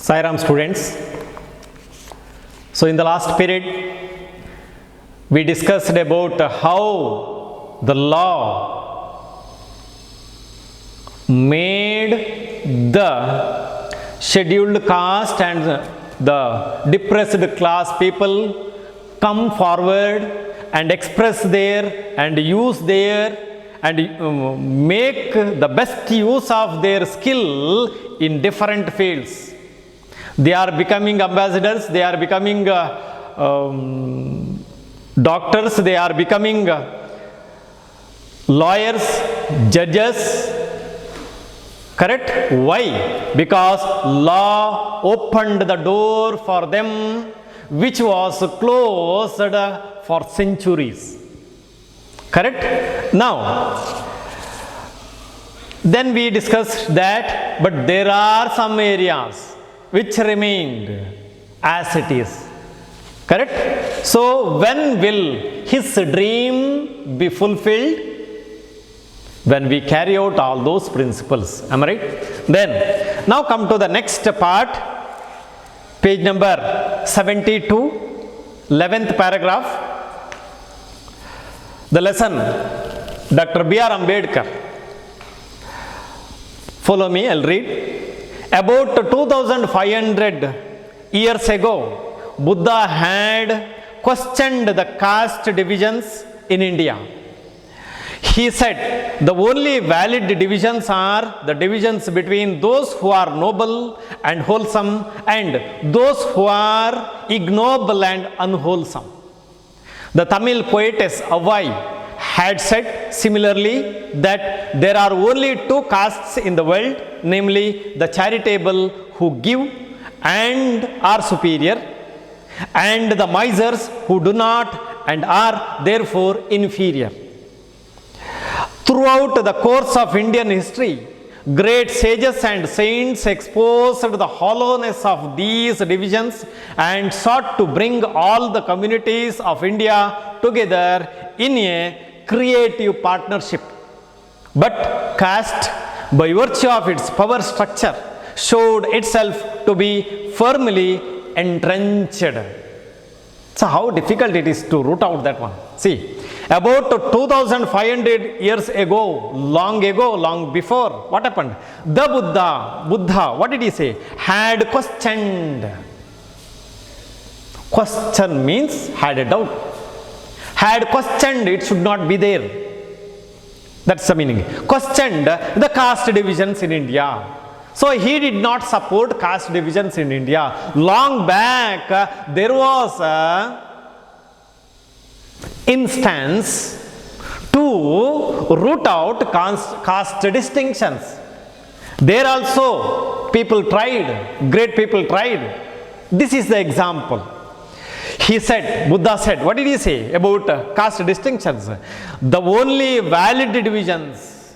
Sairam students. So in the last period, we discussed about how the law made the scheduled caste and the depressed class people come forward and express their and use their and make the best use of their skill in different fields. They are becoming ambassadors, they are becoming doctors, they are becoming lawyers, judges. Correct? Why? Because law opened the door for them which was closed for centuries. Correct? Now, then we discussed that, but there are some areas which remained as it is. Correct? So, when will his dream be fulfilled? When we carry out all those principles. Am I right? Then, now come to the next part, page number 72, 11th paragraph. The lesson, Dr. B.R. Ambedkar. Follow me, I'll read. About 2500 years ago, Buddha had questioned the caste divisions in India. He said the only valid divisions are the divisions between those who are noble and wholesome and those who are ignoble and unwholesome. The Tamil poetess Avai had said similarly that there are only two castes in the world, namely the charitable who give and are superior, and the misers who do not and are therefore inferior. Throughout the course of Indian history, great sages and saints exposed the hollowness of these divisions and sought to bring all the communities of India together in a creative partnership. But caste, by virtue of its power structure, showed itself to be firmly entrenched. So how difficult it is to root out that one. See, about 2500 years ago, long before, what happened? The Buddha, what did he say? Had questioned. Question means had a doubt. Had questioned, it should not be there. That's the meaning. Questioned the caste divisions in India. So he did not support caste divisions in India. Long back, there was a instance to root out caste distinctions. There also people tried, great people tried. This is the example. He said, Buddha said, what did he say about caste distinctions? The only valid divisions,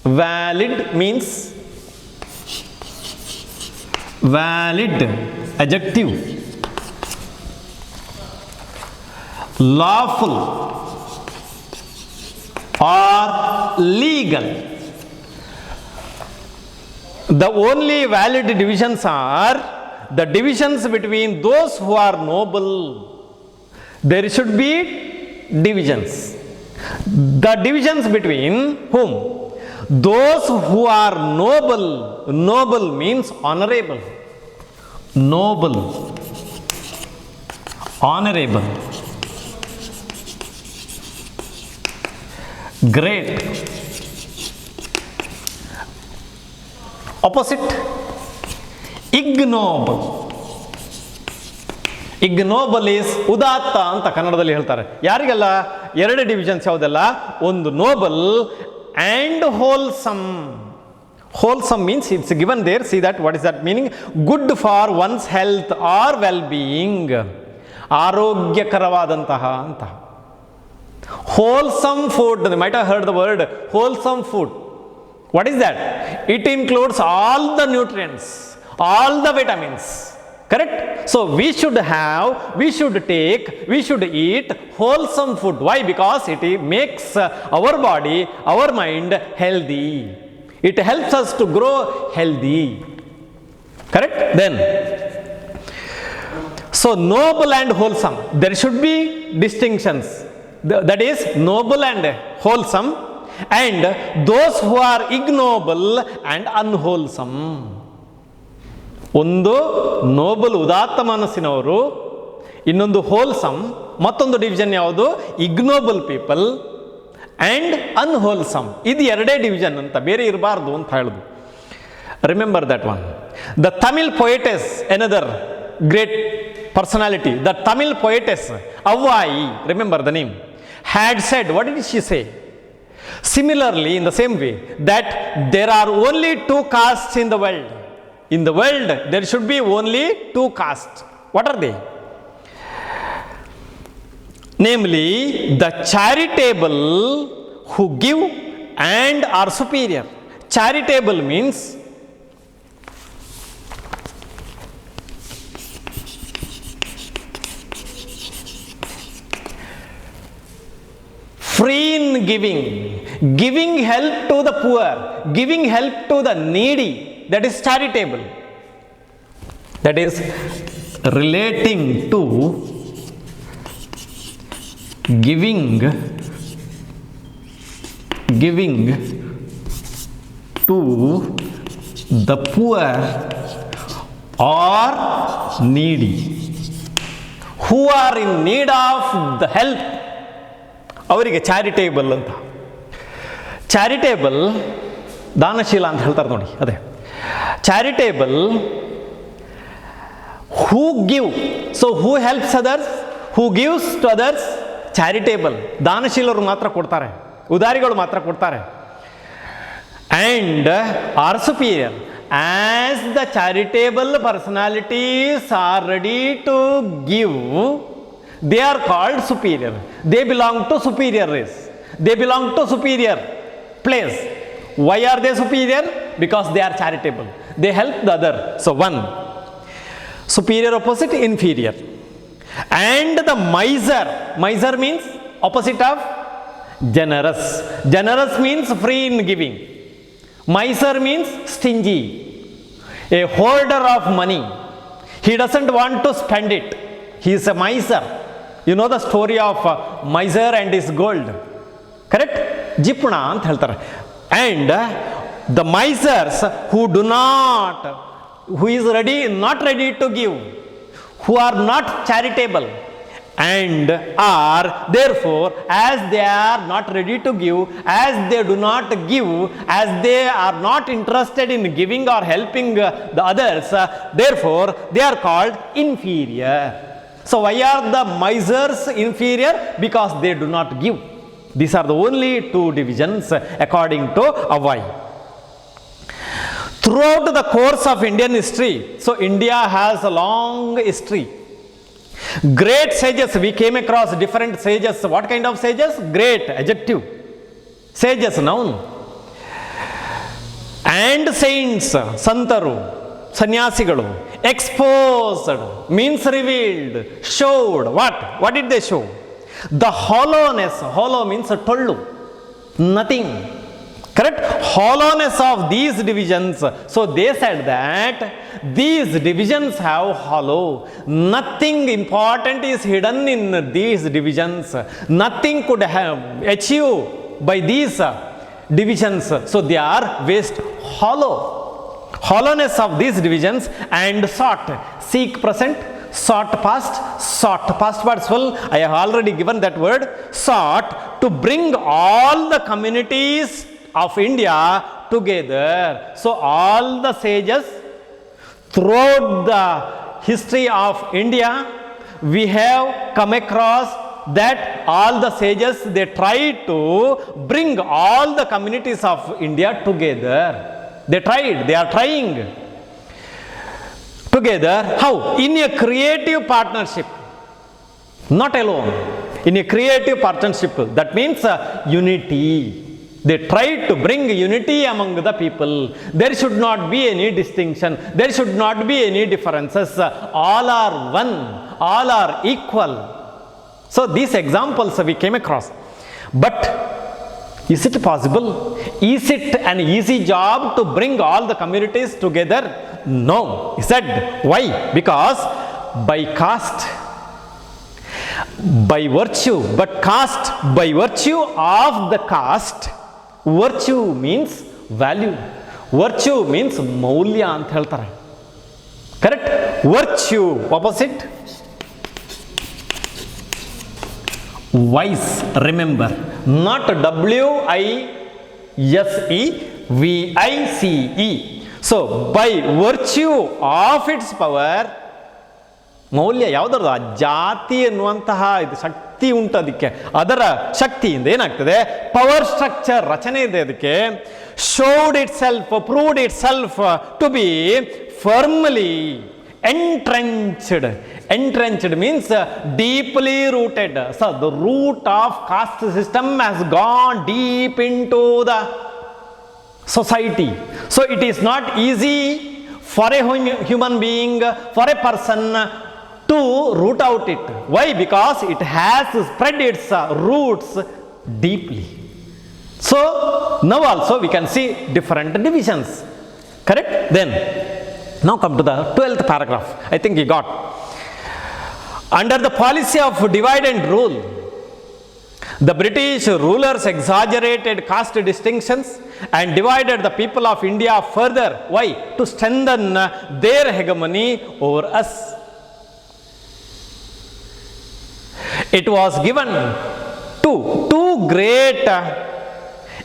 valid means valid, adjective, lawful or legal. The only valid divisions are the divisions between those who are noble. There should be divisions. The divisions between whom? Those who are noble. Noble means honorable. Noble. Honorable. Great. Opposite. Ignoble. Ignoble is ಉದಾತ್ತ ಅಂತ ಕನ್ನಡದಲ್ಲಿ ಹೇಳ್ತಾರೆ. ಯಾರಿಗೆಲ್ಲ ಎರಡು divisions ಯಾವುದೆಲ್ಲ? ಒಂದು Nobel and wholesome. Wholesome means it's given there. See that, what is that meaning? Good for one's health or well-being. ಆರೋಗ್ಯಕರವಾದಂತಹ ಅಂತ. Wholesome food, you might have heard the word wholesome food. What is that? It includes all the nutrients, all the vitamins. Correct? So we should eat wholesome food. Why? Because it makes our body, our mind healthy. It helps us to grow healthy. Correct? Then, so noble and wholesome, there should be distinctions. That is noble and wholesome, and those who are ignoble and unwholesome. ಒಂದು noble ಉದಾತ್ತ ಮನಸ್ಸಿನವರು, ಇನ್ನೊಂದು wholesome, ಮತ್ತೊಂದು division ಯಾವುದು? Ignoble people and unwholesome. ಇದು ಎರಡೇ division ಅಂತ, ಬೇರೆ ಇರಬಾರ್ದು ಅಂತ ಹೇಳುದು. Remember that one. The Tamil poetess, another great personality, the Tamil poetess Avvai, remember the name, had said, what did she say? Similarly, in the same way, that there are only two castes in the world. In the world, there should be only two castes. What are they? Namely, the charitable who give and are superior. Charitable means free in giving, giving help to the poor, giving help to the needy, that is charitable. That is relating to giving to the poor or needy, who are in need of the help, ಅವರಿಗೆ charitable ಅಂತ. Charitable ದಾನಶೀಲ ಅಂತ ಹೇಳ್ತಾರೆ ನೋಡಿ, ಅದೇ charitable. Who give, so who helps others, who gives to others, charitable. ದಾನಶೀಲರು ಮಾತ್ರ ಕೊಡ್ತಾರೆ, ಉದಾರಿಗಳು ಮಾತ್ರ ಕೊಡ್ತಾರೆ. And are superior, as the charitable personalities are ready to give, they are called superior. They belong to superior race. They belong to superior place. Why are they superior? Because they are charitable. They help the other. So one, superior opposite, inferior. And the miser. Miser means opposite of generous. Generous means free in giving. Miser means stingy. A hoarder of money. He doesn't want to spend it. He is a miser. You know the story of miser and his gold, correct? ಜಿಪುಣ ಅಂತ ಹೇಳ್ತಾರೆ. And the misers who do not, who is ready, not ready to give, who are not charitable, and are therefore, as they are not ready to give, as they do not give, as they are not interested in giving or helping the others, therefore they are called inferior. So why are the misers inferior? Because they do not give. These are the only two divisions according to Avvai. Throughout the course of Indian history, so India has a long history. Great sages, we came across different sages. What kind of sages? Great, adjective. Sages, noun. And saints, santaru, ಸನ್ಯಾಸಿಗಳು. Exposed means revealed, showed. What did they show? The hollowness. Hollow means tollu, nothing. Correct? Hollowness of these divisions. So they said that these divisions have hollow. Nothing important is hidden in these divisions. Nothing could have achieved by these divisions. So they are waste, hollow. Hollowness of these divisions. And sought, seek present, sought past, sought past participle. I have already given that word. Sought to bring all the communities of India together. So all the sages throughout the history of India, we have come across that all the sages, they tried to bring all the communities of India together. They tried, they are trying together. How? In a creative partnership, not alone. In a creative partnership, that means unity. They tried to bring unity among the people. There should not be any distinction. There should not be any differences. All are one. All are equal. So these examples we came across. But is it possible? Is it an easy job to bring all the communities together? No. He said, why? Because by caste, by virtue, but caste, by virtue of the caste, virtue means value. Virtue means ಮೌಲ್ಯ ಅಂತ ಹೇಳ್ತಾರೆ. Correct? virtue opposite vice. Remember, not WISE, VICE. So by virtue of its power, ಮೌಲ್ಯ ಯಾವುದರದು? ಆ ಜಾತಿ ಎನ್ನುವಂತಹ ಇದು ಶಕ್ತಿ ಉಂಟು ಅದಕ್ಕೆ, ಅದರ ಶಕ್ತಿಯಿಂದ ಏನಾಗ್ತದೆ? ಪವರ್ ಸ್ಟ್ರಕ್ಚರ್ ರಚನೆ ಇದೆ ಅದಕ್ಕೆ. showed itself, proved itself to be firmly entrenched. Entrenched means deeply rooted. So the root of caste system has gone deep into the society. So it is not easy for a human being, for a person to root out it. Why? Because it has spread its roots deeply. So now also we can see different divisions. Correct? Then now come to the 12th paragraph. I think you got. Under the policy of divide and rule, the British rulers exaggerated caste distinctions and divided the people of India further. Why? To strengthen their hegemony over us. It was given to two great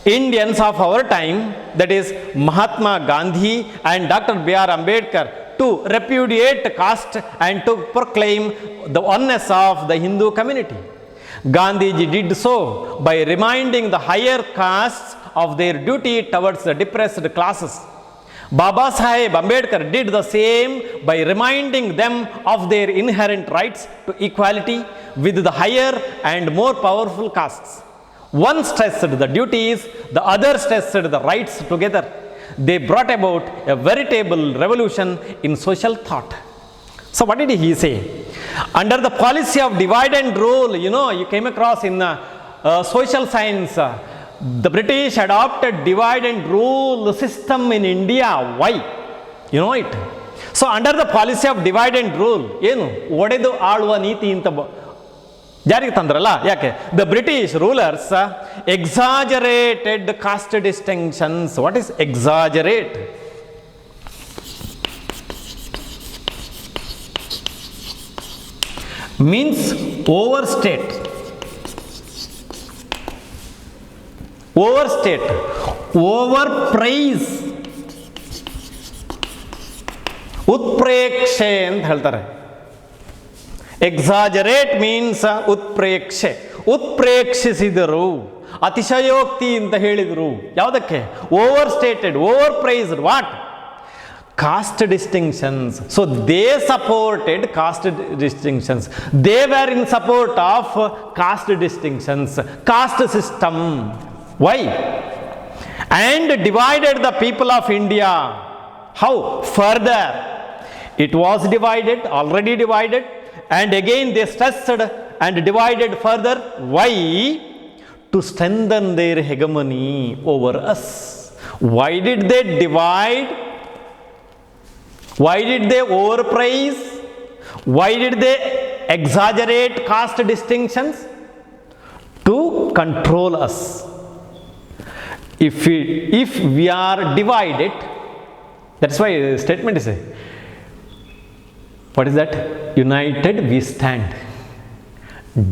Indians of our time, that is Mahatma Gandhi and Dr. B.R. Ambedkar, to repudiate caste and to proclaim the oneness of the Hindu community. Gandhiji did so by reminding the higher castes of their duty towards the depressed classes. Baba Saheb Ambedkar did the same by reminding them of their inherent rights to equality with the higher and more powerful castes. One stressed the duties, the other stressed the rights together. They brought about a veritable revolution in social thought. So what did he say? Under the policy of divide and rule, you came across in social science, the British adopted divide and rule system in India. Why? You know it. So under the policy of divide and rule, ಒಡೆದು ಆಳುವ ನೀತಿ ಅಂತ ಜಾರಿಗೆ ತಂದ್ರಲ್ಲ, ಯಾಕೆ? The British rulers exaggerated caste distinctions. What is exaggerate? Means overstate. Overstate, overpraise, ಉತ್ಪ್ರೇಕ್ಷೆ ಅಂತ ಹೇಳ್ತಾರೆ. Exaggerate means ಉತ್ಪ್ರೇಕ್ಷೆ. ಉತ್ಪ್ರೇಕ್ಷಿಸಿದರು, ಅತಿಶಯೋಕ್ತಿ ಅಂತ ಹೇಳಿದರು. ಯಾವುದಕ್ಕೆ? Over stated, over priced. What? caste distinctions. So they supported caste distinctions. They were in support of caste distinctions, caste system. Why? And divided the people of India. How? Further. It was divided, already divided, and again they stressed and divided further. Why? To strengthen their hegemony over us. Why did they divide? Why did they overpraise? Why did they exaggerate caste distinctions? To control us. If we are divided, that's why the statement is, what is that? United we stand,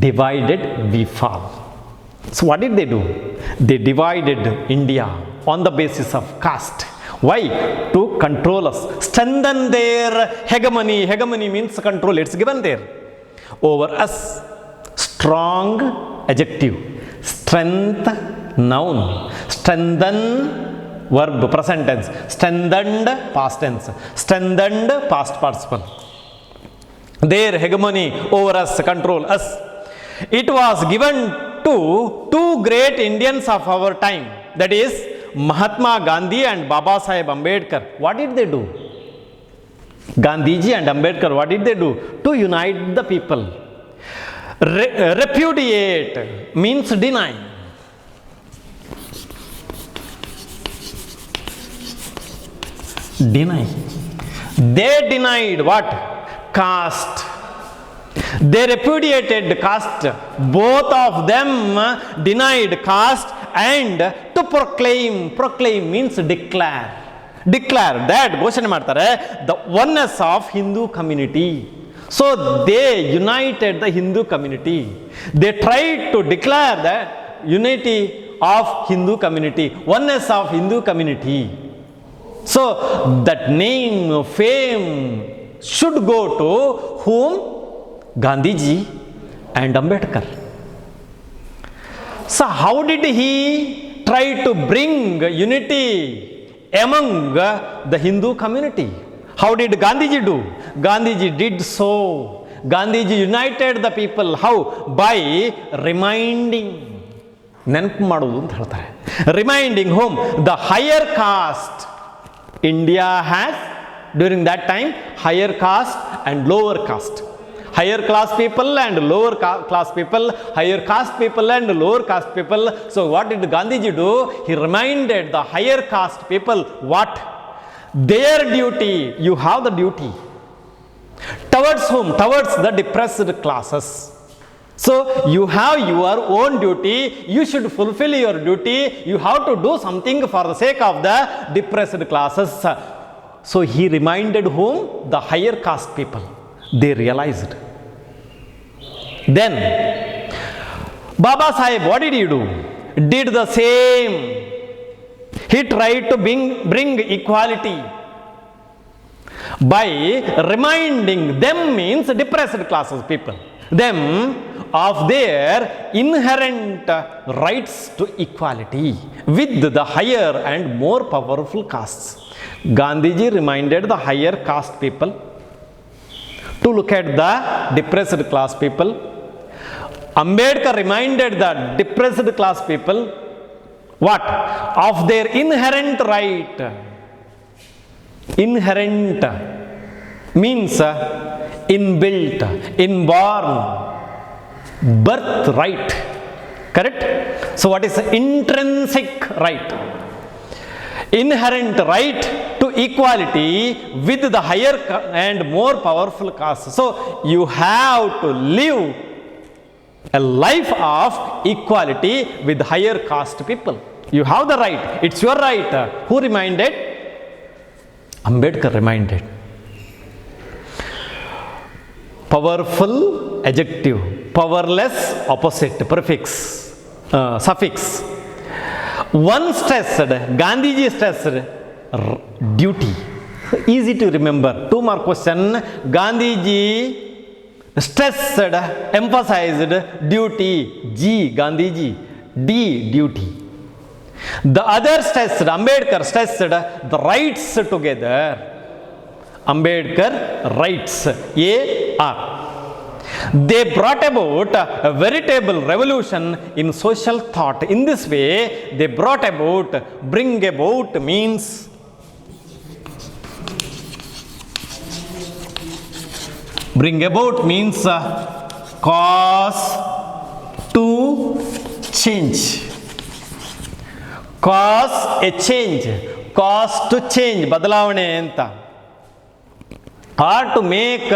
divided we fall. So what did they do? They divided India on the basis of caste. Why? To control us, strengthen their hegemony. Hegemony means control, it's given there. Over us. Strong adjective, strength noun, strengthen verb present tense, strengthened past tense, strengthened past participle. Their hegemony over us, control us. It was given to two great Indians of our time, that is Mahatma Gandhi and Baba Saheb Ambedkar. What did they do? Gandhiji and Ambedkar, what did they do? To unite the people. Repudiate means deny. Deny. They denied what? Caste. They repudiated caste. Both of them denied caste and to proclaim means declare that ಘೋಷಣೆ ಮಾಡ್ತಾರೆ the oneness of Hindu community. So they united the Hindu community. They tried to declare the unity of Hindu community, oneness of Hindu community. So that name, fame should go to whom? Gandhiji and Ambedkar. So how did he try to bring unity among the Hindu community? How did Gandhiji do? Gandhiji did so. Gandhiji united the people. How? By reminding. ನೆನಪು ಮಾಡುವುದು ಅಂತ ಹೇಳ್ತಾರೆ. Reminding whom? The higher caste. India has during that time higher caste and lower caste. Higher class people and lower class people, higher caste people and lower caste people. So what did Gandhiji do? He reminded the higher caste people what? Their duty. You have the duty. Towards whom? Towards the depressed classes. So you have your own duty. You should fulfill your duty. You have to do something for the sake of the depressed classes. So he reminded whom? The higher caste people. They realized. Then Baba Sahib, what did he do? Did the same. He tried to bring equality by reminding them, means depressed classes people, them of their inherent rights to equality with the higher and more powerful castes. Gandhiji reminded the higher caste people to look at the depressed class people. Ambedkar reminded the depressed class people what? Of their inherent right. Inherent means inbuilt, inborn, birthright. Correct? So what is intrinsic right? Inherent right to equality with the higher and more powerful caste. So you have to live a life of equality with higher caste people. You have the right. It's your right. Who reminded? Ambedkar reminded. Powerful adjective, powerless opposite, prefix, suffix. One stressed, Gandhiji stressed duty. Easy to remember. Two more question. Gandhiji stressed, emphasized duty. G, Gandhiji. D, duty. The other stressed, Ambedkar stressed the rights together. Ambedkar rights. A, R. They brought about a veritable revolution in social thought. In this way, they brought about, bring about means cause to change. Cause a change. Cause to change. ಬದಲಾವಣೆ ಅಂತ. Or to make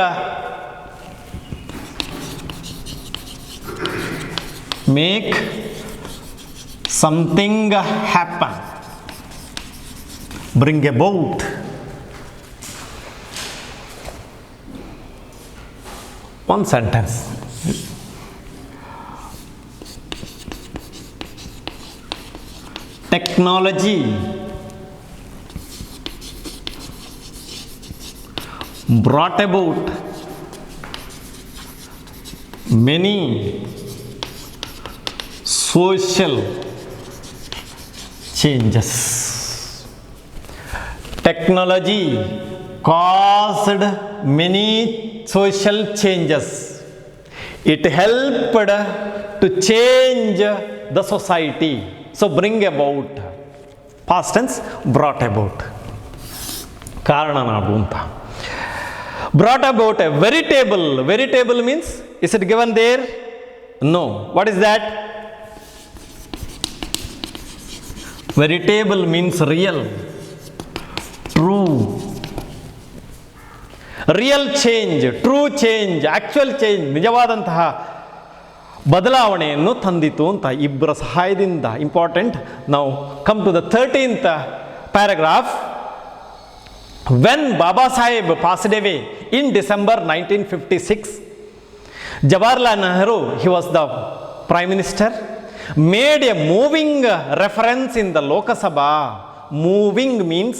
something happen. Bring about. One sentence. Technology brought about many social changes. Technology caused many social changes. It helped to change the society. So bring about, past tense, brought about. ಕಾರಣನಾಡು ಅಂತ. Brought about a veritable. Veritable means, is it given there? No. What is that? Veritable means real, true, real change, true change, actual change, ನಿಜವಾದಂತಹ ಬದಲಾವಣೆಯನ್ನು ತಂದಿತು ಅಂತ ಇಬ್ಬರ ಸಹಾಯದಿಂದ. Important. ನಾವು come to the 13th paragraph. When Baba Saheb passed away in December 1956, Jawaharlal Nehru, he was the Prime Minister, made a moving reference in the Lok Sabha. Moving means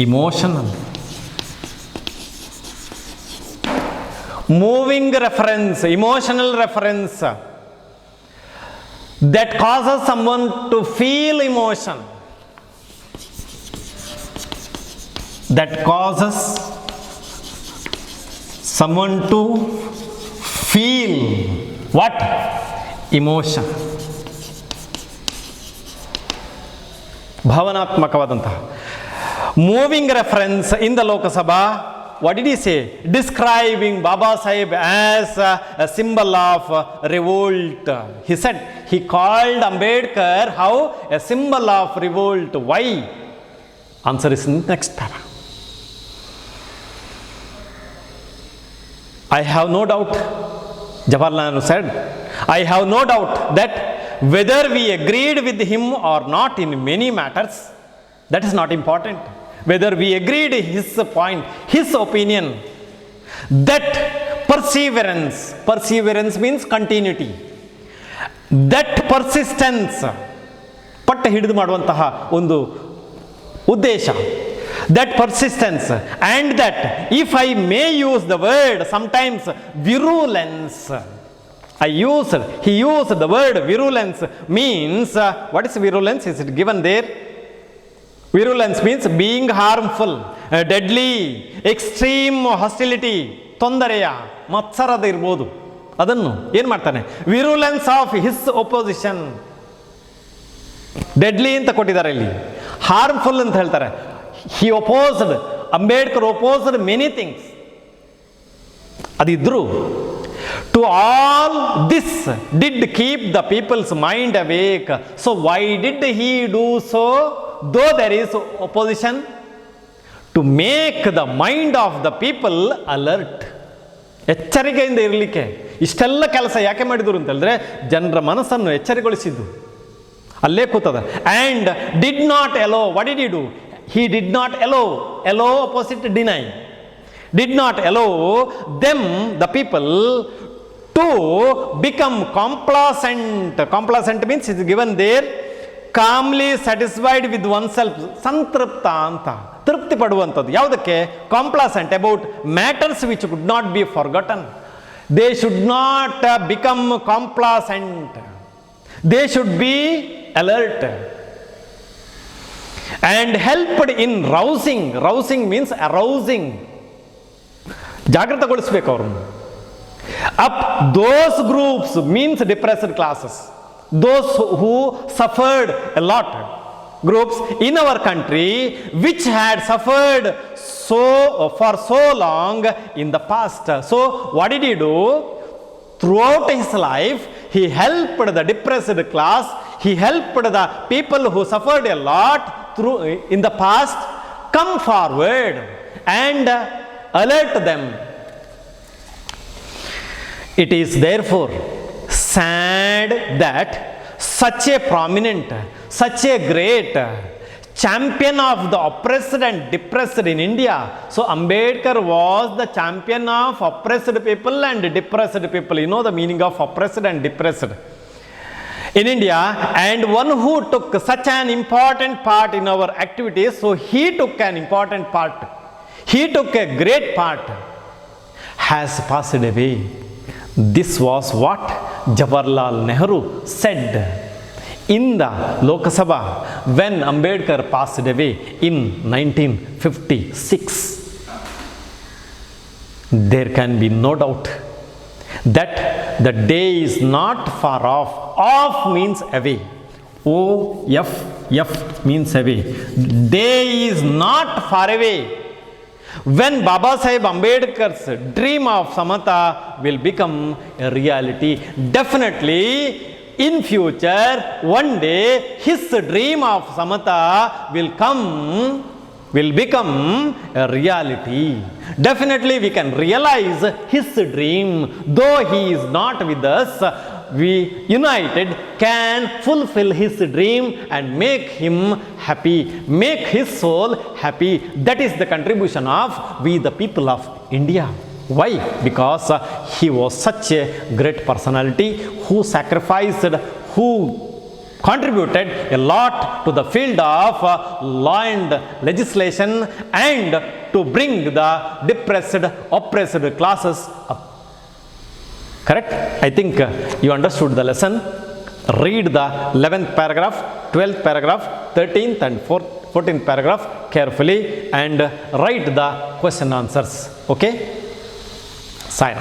emotional. Moving reference, emotional reference that causes someone to feel emotion. That causes someone to feel what? Emotion. ಭಾವನಾತ್ಮಕವಾದಂತಹ moving reference in the Lok Sabha. What did he say? Describing Baba Sahib as a symbol of revolt. He said, he called Ambedkar how? A symbol of revolt. Why? Answer is in the next para. I have no doubt, Jawaharlal Nehru said, I have no doubt that whether we agreed with him or not in many matters, that is not important. Whether we agreed his point, his opinion, that perseverance means continuity, that persistence, ಪಟ್ಟು ಹಿಡಿದು ಮಾಡುವಂತಹ ಒಂದು ಉದ್ದೇಶ, that persistence, and that, if I may use the word sometimes, virulence. He used the word virulence means, what is virulence? Is it given there? Virulence means being harmful, deadly, extreme hostility, ತೊಂದರೆಯ, ಮತ್ಸರದ ಇರ್ಬೋದು. ಅದನ್ನು ಏನು ಮಾಡ್ತಾನೆ? Virulence of his opposition. Deadly ಅಂತ ಕೊಟ್ಟಿದ್ದಾರೆ ಇಲ್ಲಿ, harmful ಅಂತ ಹೇಳ್ತಾರೆ. He opposed, Ambedkar opposed many things. ಅದಿದ್ರು to all this did keep the people's mind awake. So why did he do so? Though there is opposition, to make the mind of the people alert. ಎಚ್ಚರಿಕೆಯಿಂದ ಇರಲಿಕ್ಕೆ ಇಷ್ಟೆಲ್ಲ ಕೆಲಸ ಯಾಕೆ ಮಾಡಿದ್ರು ಅಂತ ಹೇಳಿದ್ರೆ, ಜನರ ಮನಸ್ಸನ್ನು ಎಚ್ಚರಿಗೊಳಿಸಿದ್ದು ಅಲ್ಲೇ ಕೂತದ. And did not allow. What did he do? He did not allow. Allow opposite deny. Did not allow them, the people, to become complacent. Complacent means is given there, calmly satisfied with oneself. ಸಂತೃಪ್ತ ಅಂತ, ತೃಪ್ತಿ ಪಡುವಂಥದ್ದು. ಯಾವುದಕ್ಕೆ? complacent about matters which could not be forgotten. They should not become complacent. They should be alert. And helped in rousing. Rousing means arousing. ಜಾಗೃತಗೊಳಿಸಬೇಕು ಅವ್ರನ್ನು. Up those groups means depressed classes, those who suffered A lot, groups in our country which had suffered for so long in the past. So what did he do? Throughout his life he helped the depressed class, he helped the people who suffered a lot through in the past come forward and alert them. It is therefore sad that such a prominent, such a great champion of the oppressed and depressed in India. So Ambedkar was the champion of oppressed people and depressed people. You know the meaning of oppressed and depressed in India, and one who took such an important part in our activities. So he took an important part. He took a great part, has passed away. This was what Jawaharlal Nehru said in the Lok Sabha when Ambedkar passed away in 1956. There can be no doubt that the day is not far off. Off means away. O-F-F means away. Day is not far away when Baba Sahib Ambedkar's dream of Samata will become a reality. Definitely in future, one day his dream of Samata will come will become a reality. Definitely we can realize his dream. Though he is not with us, we united can fulfill his dream and make him happy, make his soul happy. That is the contribution of we the people of India. Why? Because he was such a great personality who sacrificed, who contributed a lot to the field of law and legislation and to bring the depressed, oppressed classes up. Correct? I think you understood the lesson. Read the 11th paragraph, 12th paragraph, 13th and 14th paragraph carefully and write the question answers. Okay? Sign.